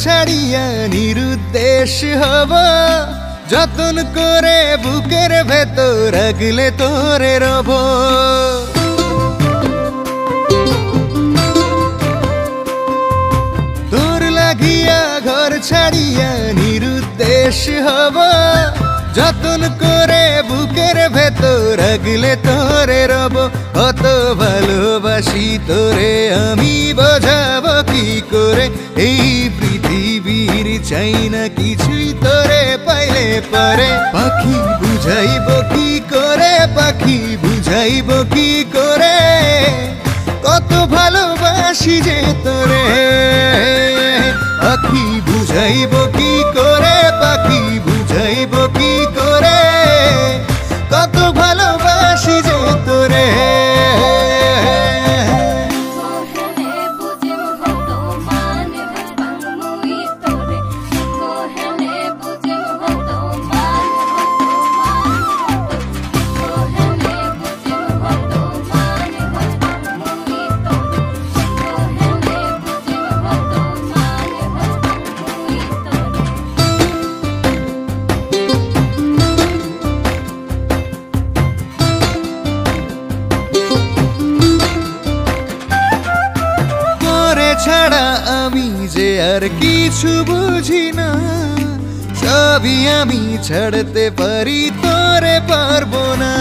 ছাড়িয়া নিরুদ্দেশ হব, যতন করে বুকের ভেতর রাখলে তোরে রব। তোর লাগিয়া ঘর ছাড়িয়া নিরুদ্দেশ হব, যতন করে বুকের ভেতর রাখলে তোরে রব। কত ভালোবাসি তোরে আমি বোঝাবো কি করে, এই পৃথিবীর চাই না কিছুই তোরে পাইলে পরে। পাখি বুঝাইব কি করে, পাখি বুঝাইব কি করে, কত ভালোবাসি যে তোরে। পাখি বুঝাইব কি করে, পাখি বুঝাইব কি করে, কত ভালোবাসি যে তোরে। ছাড়া আমি যে আর কিছু বুঝি না, সবই আমি ছাড়তে পারি তোরে পারবো না।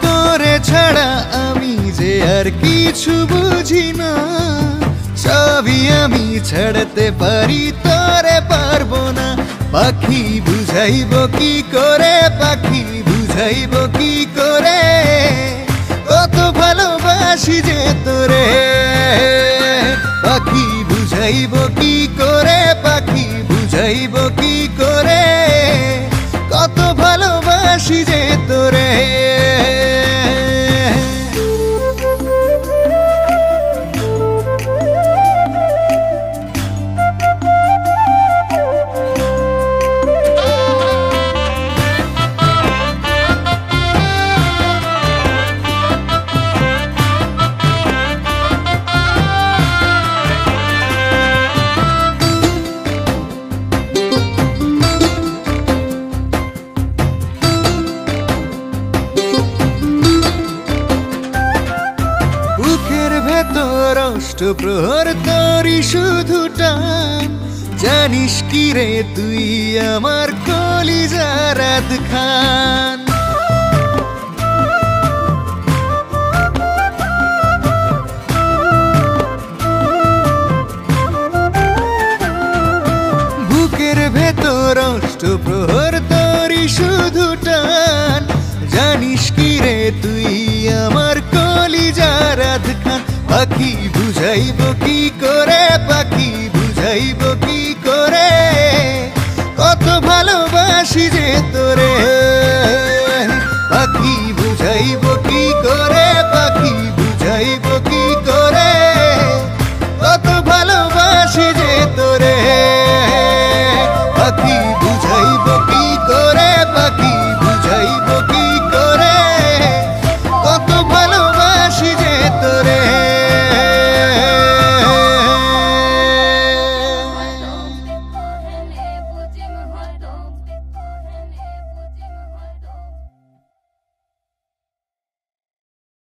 তোরে ছাড়া আমি যে আর কিছু বুঝি না, সবই আমি ছাড়তে পারি তোরে পারবো না। পাখি বুঝাইব কি করে, পাখি বুঝাইব কি করে, কত ভালোবাসি যে তোরে। পাখি বুঝাইব কি করে, পাখি বুঝাইব কি করে, কত ভালোবাসি যে তোরে। অষ্টপ্রহর তোরই শুধু টান, জানিস কি রে তুই আমার কলিজার রাত খান। বুকের ভেতর অষ্টপ্রহর তোরই শুধু টান, জানিস কি রে তুই আমার কলিজার রাত খান। পাখি বুঝাইব কি করে, পাখি বুঝাইব কি করে, কত ভালোবাসি যে তোরে। পাখি বুঝাইব কি করে,